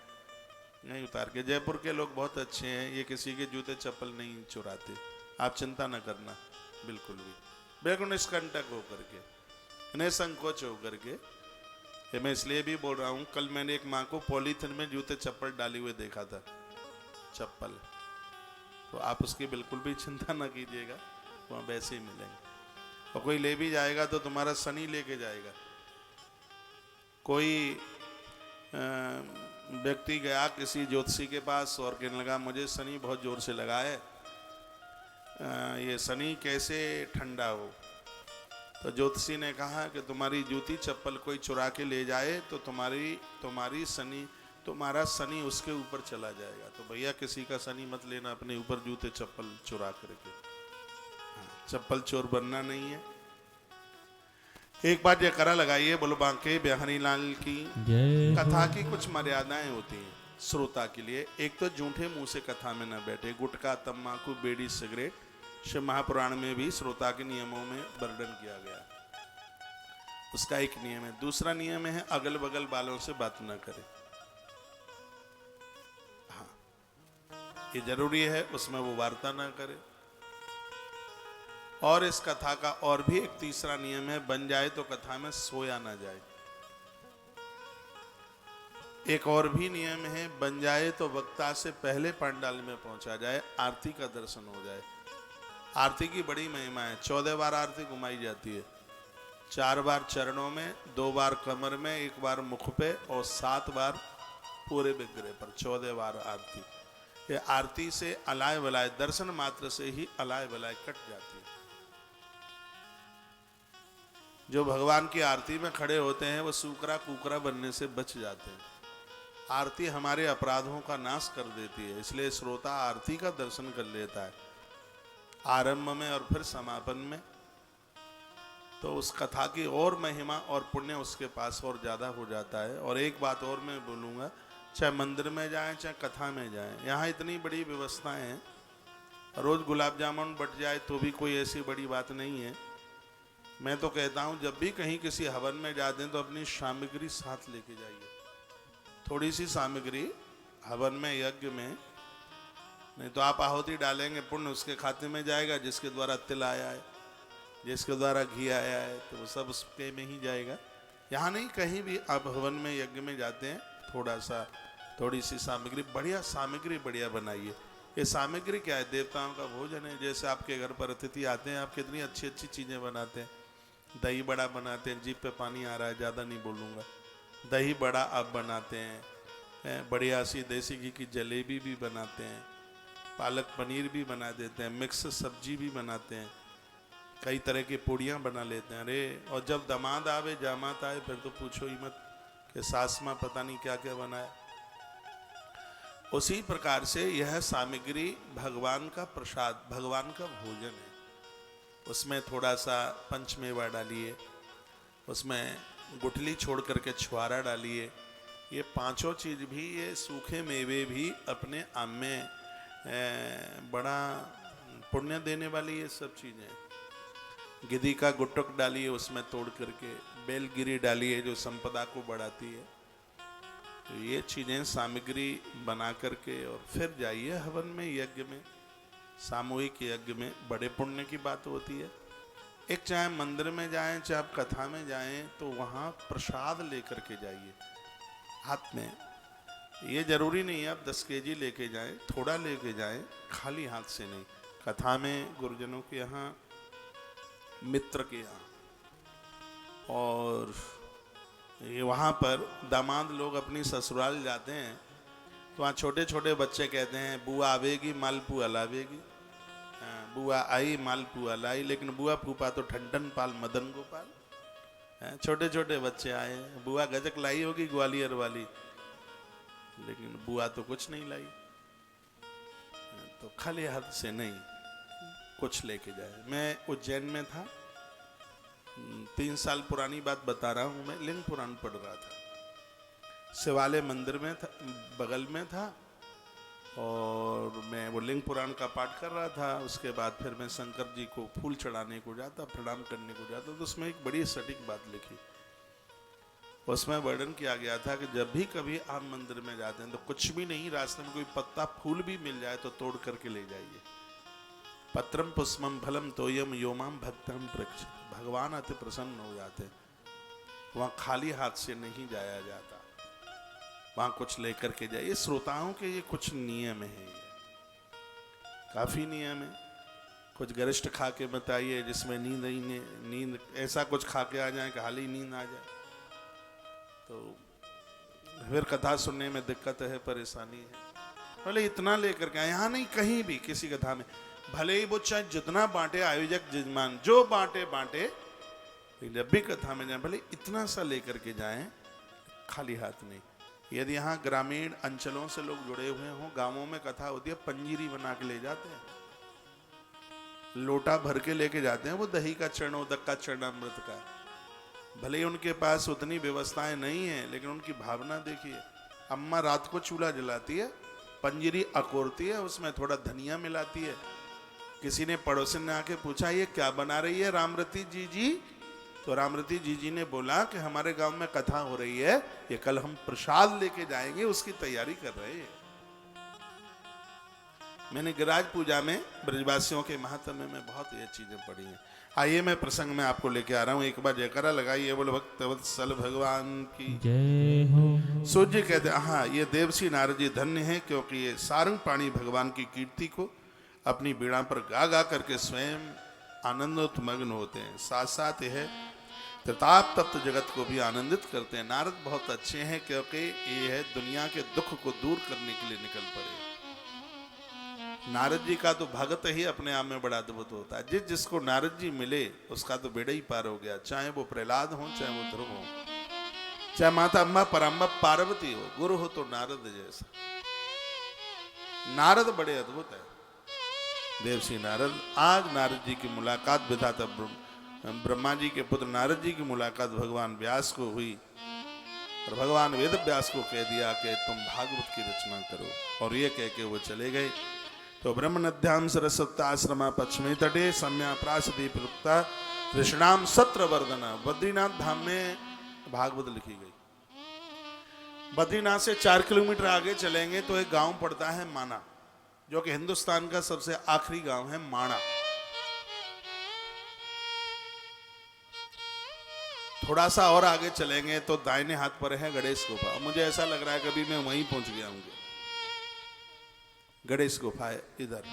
नहीं उतार के। जयपुर के लोग बहुत अच्छे हैं, ये किसी के जूते चप्पल नहीं चुराते, आप चिंता न करना, बिल्कुल भी, बिल्कुल निष्कंटक होकर के, निसंकोच होकर के। ये मैं इसलिए भी बोल रहा हूँ, कल मैंने एक माँ को पॉलीथिन में जूते चप्पल डाली हुए देखा था, चप्पल, तो आप उसकी बिल्कुल भी चिंता न कीजिएगा, वहाँ वैसे ही मिलेंगे। और कोई ले भी जाएगा तो तुम्हारा शनि लेके जाएगा। कोई व्यक्ति गया किसी ज्योतिषी के पास और कहने लगा मुझे शनि बहुत जोर से लगा है, ये शनि कैसे ठंडा हो। तो ज्योतिषी ने कहा कि तुम्हारी जूती चप्पल कोई चुरा के ले जाए तो तुम्हारा शनि उसके ऊपर चला जाएगा। तो भैया किसी का शनि मत लेना, अपने ऊपर जूते चप्पल चुरा करके, चप्पल चोर बनना नहीं है। एक बार ये करा लगाइए, बोलो बांके बिहारी लाल की कथा की कुछ मर्यादाएं होती हैं श्रोता के लिए। एक तो झूठे मुंह से कथा में न बैठे, गुटखा तम्बाकू बीड़ी सिगरेट शिव महापुराण में भी श्रोता के नियमों में वर्णन किया गया, उसका एक नियम है। दूसरा नियम है अगल बगल वालों से बात न करे, हाँ ये जरूरी है, उसमें वो वार्ता ना करे। और इस कथा का और भी एक तीसरा नियम है, बन जाए तो कथा में सोया ना जाए। एक और भी नियम है, बन जाए तो वक्ता से पहले पंडाल में पहुंचा जाए, आरती का दर्शन हो जाए। आरती की बड़ी महिमा है, 14 बार आरती घुमाई जाती है, 4 बार चरणों में, 2 बार कमर में, 1 बार मुख पे और 7 बार पूरे विग्रह पर, 14 बार आरती। ये आरती से अलाय बलाय, दर्शन मात्र से ही अलाय बलाय कट जाती है। जो भगवान की आरती में खड़े होते हैं वो सूकरा कुकरा बनने से बच जाते हैं। आरती हमारे अपराधों का नाश कर देती है, इसलिए श्रोता आरती का दर्शन कर लेता है आरंभ में और फिर समापन में। तो उस कथा की और महिमा और पुण्य उसके पास और ज़्यादा हो जाता है। और एक बात और मैं बोलूँगा, चाहे मंदिर में जाएं चाहे कथा में जाएं, यहाँ इतनी बड़ी व्यवस्थाएं हैं, रोज़ गुलाब जामुन बट जाए तो भी कोई ऐसी बड़ी बात नहीं है। मैं तो कहता हूँ जब भी कहीं किसी हवन में जाते हैं तो अपनी सामग्री साथ लेके जाइए, थोड़ी सी सामग्री हवन में यज्ञ में, नहीं तो आप आहुति डालेंगे पुण्य उसके खाते में जाएगा, जिसके द्वारा तिल आया है, जिसके द्वारा घी आया है, तो वो सब उसके में ही जाएगा। यहाँ नहीं, कहीं भी आप हवन में यज्ञ में जाते हैं थोड़ी सी सामग्री, बढ़िया सामग्री बढ़िया बनाइए। ये सामग्री क्या है? देवताओं का भोजन है। जैसे आपके घर पर अतिथि आते हैं, आप कितनी अच्छी अच्छी चीज़ें बनाते हैं, दही बड़ा बनाते हैं, जीभ पे पानी आ रहा है, ज़्यादा नहीं बोलूँगा, दही बड़ा आप बनाते हैं, बढ़िया सी देसी घी की जलेबी भी बनाते हैं, पालक पनीर भी बना देते हैं, मिक्स सब्जी भी बनाते हैं, कई तरह की पूड़ियाँ बना लेते हैं। अरे और जब दामाद आवे जामात आए फिर तो पूछो ही मत कि सास माँ पता नहीं क्या क्या बनाया। उसी प्रकार से यह सामग्री भगवान का प्रसाद, भगवान का भोजन है। उसमें थोड़ा सा पंचमेवा डालिए, उसमें गुठली छोड़ करके छुआरा डालिए। ये पांचों चीज़ भी, ये सूखे मेवे भी अपने आम में बड़ा पुण्य देने वाली ये सब चीज़ें। गिद्दी का गुटक डालिए उसमें तोड़ करके, बेलगिरी डालिए जो संपदा को बढ़ाती है। तो ये चीज़ें सामग्री बना करके और फिर जाइए हवन में, यज्ञ में, सामूहिक यज्ञ में, बड़े पुण्य की बात होती है। एक चाहे मंदिर में जाएं चाहे आप कथा में जाएं तो वहाँ प्रसाद लेकर के जाइए हाथ में। ये जरूरी नहीं है आप 10 केजी लेके जाएं, थोड़ा लेके जाएं, खाली हाथ से नहीं। कथा में गुरुजनों के यहाँ, मित्र के यहाँ, और ये वहाँ पर दामाद लोग अपनी ससुराल जाते हैं तो वहाँ छोटे छोटे बच्चे कहते हैं बुआ आवेगी मालपुआ लावेगी, बुआ आई मालपुआ लाई, लेकिन बुआ फूफा तो ठंडन पाल मदन गोपाल। छोटे छोटे बच्चे आए, बुआ गजक लाई होगी ग्वालियर वाली, लेकिन बुआ तो कुछ नहीं लाई। तो खाली हाथ से नहीं, कुछ लेके जाए। मैं उज्जैन में था, 3 साल पुरानी बात बता रहा हूँ, मैं लिंग पुराण पढ़ रहा था, शिवालय मंदिर में था, बगल में था, और मैं वो लिंग पुराण का पाठ कर रहा था। उसके बाद फिर मैं शंकर जी को फूल चढ़ाने को जाता, प्रणाम करने को जाता, तो उसमें एक बड़ी सटीक बात लिखी। उसमें वर्णन किया गया था कि जब भी कभी आप मंदिर में जाते हैं तो कुछ भी नहीं, रास्ते में कोई पत्ता फूल भी मिल जाए तो तोड़ करके ले जाइए। पत्रम पुष्पम फलम तोयम योमाम भक्तम प्रक्षित, भगवान अति प्रसन्न हो जाते हैं। वहाँ खाली हाथ से नहीं जाया जाता, वहाँ कुछ लेकर के जाइए। श्रोताओं के ये कुछ नियम है, काफी नियम है। कुछ गरिष्ठ खा के बताइए जिसमें नींद ऐसा कुछ खा के आ जाए कि हाल ही नींद आ जाए, तो फिर कथा सुनने में दिक्कत है, परेशानी है। बोले इतना लेकर के, यहाँ नहीं, कहीं भी किसी कथा में भले ही वो चाहे जितना बांटे आयोजक जजमान, जो बांटे बांटे, जब भी कथा में जाए भले इतना सा लेकर के जाएं, खाली हाथ नहीं। यदि यहाँ ग्रामीण अंचलों से लोग जुड़े हुए हों, गांवों में कथा होती है, पंजीरी बना के ले जाते हैं, लोटा भर के लेके जाते हैं, वो दही का चरणोदक का चरणामृत का। भले ही उनके पास उतनी व्यवस्थाएं नहीं है, लेकिन उनकी भावना देखिए। अम्मा रात को चूल्हा जलाती है, पंजीरी अकोरती है, उसमें थोड़ा धनिया मिलाती है। किसी ने पड़ोसी ने आके पूछा ये क्या बना रही है रामरती जी जी? तो रामरती जी ने बोला कि हमारे गांव में कथा हो रही है, ये कल हम प्रसाद लेके जाएंगे, उसकी तैयारी कर रहे हैं। मैंने गिरिराज पूजा में ब्रजवासियों के महात्म्य में बहुत ये चीजें पढ़ी हैं। आइए मैं प्रसंग में आपको लेके आ रहा हूँ, एक बार जयकारा लगाइए, बोले भक्तवत्सल भगवान की जय हो। सूर्य कहते हैं, हाँ ये देवसी नारद जी धन्य है, क्योंकि ये सारंग पाणी भगवान की कीर्ति को अपनी बीड़ा पर गा गा करके स्वयं आनंदोत्मग्न होते हैं। साथ साथ यह त्रिताप तप्त जगत को भी आनंदित करते हैं। नारद बहुत अच्छे हैं, क्योंकि ये है दुनिया के दुख को दूर करने के लिए निकल पड़े। नारद जी का तो भगत ही अपने आप में बड़ा अद्भुत होता है। जिसको नारद जी मिले उसका तो बेड़ा ही पार हो गया, चाहे वो प्रहलाद हो चाहे वो ध्रुव हो, चाहे माता अम्बा परम्बा पार्वती हो, गुरु हो तो नारद जैसा। नारद बड़े अद्भुत है, देवसी नारद। आज नारद जी की मुलाकात विधाता ब्रह्मा जी के पुत्र नारद जी की मुलाकात भगवान व्यास को हुई और भगवान वेद व्यास को कह दिया कि तुम भागवत की रचना करो, और ये कह के वो चले गए। तो ब्रह्म नद्याम सरस्वत्याश्रमा पश्चिमी तटे सम्या प्रासदीप रुक्ता कृष्णाम सत्र वर्धना। बद्रीनाथ धाम में भागवत लिखी गई। बद्रीनाथ से 4 किलोमीटर आगे चलेंगे तो एक गांव पड़ता है माना, जो कि हिंदुस्तान का सबसे आखिरी गांव है माणा। थोड़ा सा और आगे चलेंगे तो दाहिने हाथ पर है गणेश गुफा। मुझे ऐसा लग रहा है कभी मैं वहीं पहुंच गया हूँ। गणेश गुफा है इधर।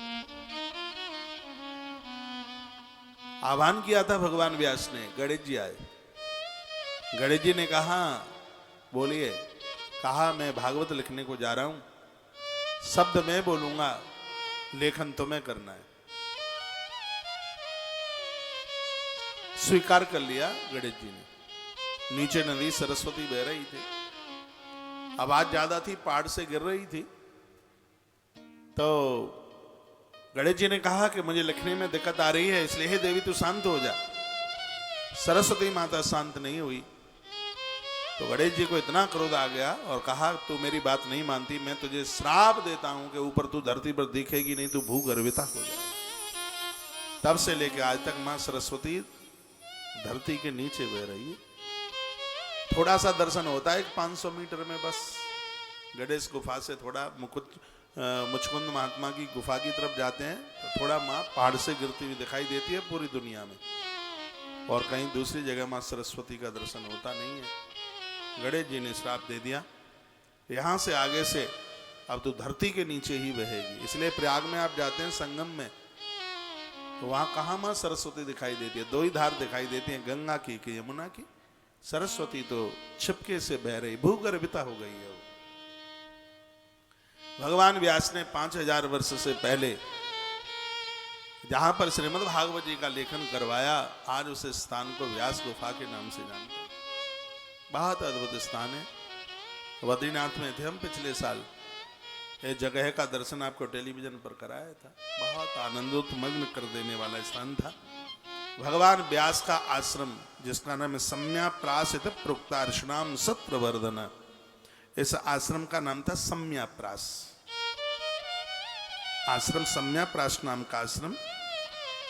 आह्वान किया था भगवान व्यास ने, गणेश जी आए। गणेश जी ने कहा बोलिए। कहा मैं भागवत लिखने को जा रहा हूं, शब्द मैं बोलूंगा, लेखन तुम्हें करना है। स्वीकार कर लिया गणेश जी ने। नीचे नदी सरस्वती बह रही थी, आवाज ज्यादा थी, पहाड़ से गिर रही थी। तो गणेश जी ने कहा कि मुझे लिखने में दिक्कत आ रही है, इसलिए हे देवी तू शांत हो जा। सरस्वती माता शांत नहीं हुई। तो गणेश जी को इतना क्रोध आ गया और कहा तू मेरी बात नहीं मानती, मैं तुझे श्राप देता हूं कि ऊपर तू धरती पर दिखेगी नहीं, तू भूगर्भिता हो जाए। तब से लेकर आज तक मां सरस्वती धरती के नीचे बह रही है। थोड़ा सा दर्शन होता है 500 मीटर में बस। गणेश गुफा से थोड़ा मुचकुंद महात्मा की गुफा की तरफ जाते हैं तो थोड़ा माँ पहाड़ से गिरती हुई दिखाई देती है पूरी दुनिया में, और कहीं दूसरी जगह माँ सरस्वती का दर्शन होता नहीं है। गणेश जी ने श्राप दे दिया, यहाँ से आगे से अब तो धरती के नीचे ही बहेगी। इसलिए प्रयाग में आप जाते हैं संगम में, तो वहां कहाँ माँ सरस्वती दिखाई देती है? 2 ही धार दिखाई देती है, गंगा की कि यमुना की। सरस्वती तो छिपके से बह रही, भूगर्भिता हो गई है। भगवान व्यास ने 5000 वर्ष से पहले जहां पर श्रीमद् भागवत जी का लेखन करवाया, आज उस स्थान को व्यास गुफा के नाम से जानते हैं। बहुत अद्भुत स्थान है। बद्रीनाथ में थे हम पिछले साल, इस जगह का दर्शन आपको टेलीविजन पर कराया था। बहुत आनंदोत्मग्न कर देने वाला स्थान था। भगवान व्यास का आश्रम, जिसका नाम है सम्या प्रासित प्रोक्तार्षणाम सत्रवर्धन, इस आश्रम का नाम था सम्याप्रास। आश्रम सम्याप्रास नाम का आश्रम।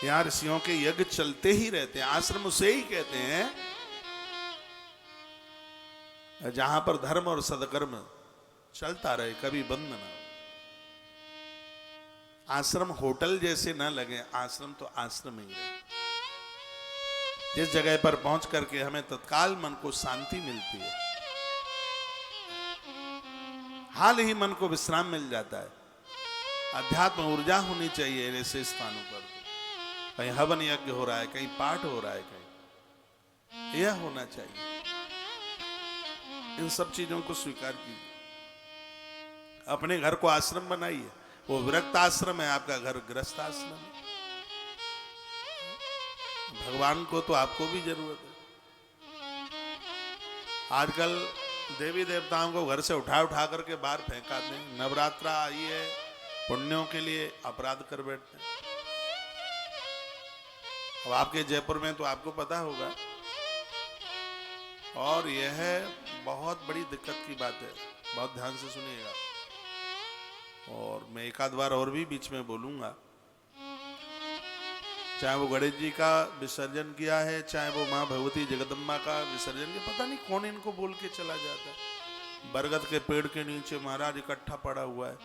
यहां ऋषियों के यज्ञ चलते ही रहते हैं। आश्रम उसे ही कहते हैं जहां पर धर्म और सदकर्म चलता रहे, कभी बंद ना हो। आश्रम होटल जैसे ना लगे, आश्रम तो आश्रम ही है। जिस जगह पर पहुंच करके हमें तत्काल मन को शांति मिलती है, हाल ही मन को विश्राम मिल जाता है। अध्यात्म ऊर्जा होनी चाहिए ऐसे स्थानों पर। कहीं हवन यज्ञ हो रहा है, कहीं पाठ हो रहा है, कहीं यह होना चाहिए। इन सब चीजों को स्वीकार कीजिए। अपने घर को आश्रम बनाइए। वो विरक्त आश्रम है, आपका घर गृहस्थ आश्रम है। भगवान को तो आपको भी जरूरत है। आजकल देवी देवताओं को घर से उठा उठा करके बाहर फेंका दें। नवरात्रा आई है, पुण्यों के लिए अपराध कर बैठते हैं। अब आपके जयपुर में तो आपको पता होगा, और यह बहुत बड़ी दिक्कत की बात है, बहुत ध्यान से सुनिएगा। और मैं एक आध बार और भी बीच में बोलूंगा। चाहे वो गणेश जी का विसर्जन किया है, चाहे वो माँ भगवती जगदम्बा का विसर्जन किया, पता नहीं कौन इनको बोल के चला जाता है। बरगद के पेड़ के नीचे महाराज इकट्ठा पड़ा हुआ है,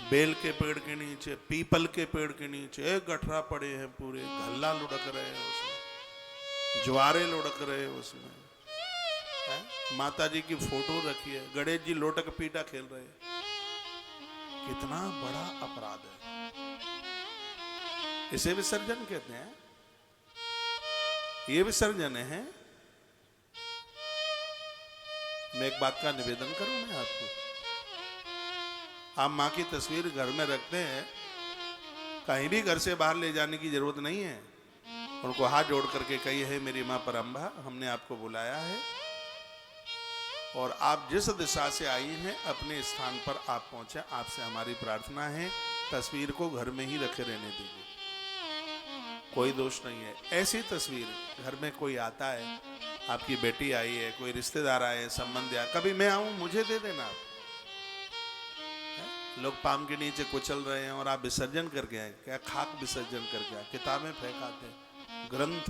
बेल के पेड़ के नीचे, पीपल के पेड़ के नीचे एक गठरा पड़े हैं पूरे, घल्ला लुढ़क रहे हैं उसमें, ज्वारे लुढ़क रहे हैं उसमें। माता जी की फोटो रखी है, गणेश जी लोटक पीटा खेल रहे हैं। कितना बड़ा अपराध है। इसे विसर्जन कहते हैं। ये विसर्जन है। मैं एक बात का निवेदन करूं मैं आपको। आप मां की तस्वीर घर में रखते हैं, कहीं भी घर से बाहर ले जाने की जरूरत नहीं है। उनको हाथ जोड़ करके कही है मेरी मां परम्बा, हमने आपको बुलाया है, और आप जिस दिशा से आई हैं अपने स्थान पर आप पहुंचे। आपसे हमारी प्रार्थना है तस्वीर को घर में ही रखे रहने दीजिए, कोई दोष नहीं है। ऐसी तस्वीर घर में कोई आता है, आपकी बेटी आई है, कोई रिश्तेदार आए हैं, संबंधी आए, कभी मैं आऊं मुझे दे देना आप। लोग पाम के नीचे कुचल रहे हैं और आप विसर्जन करके आए, क्या खाक विसर्जन करके आए, किताबें फेंक आते हैं, ग्रंथ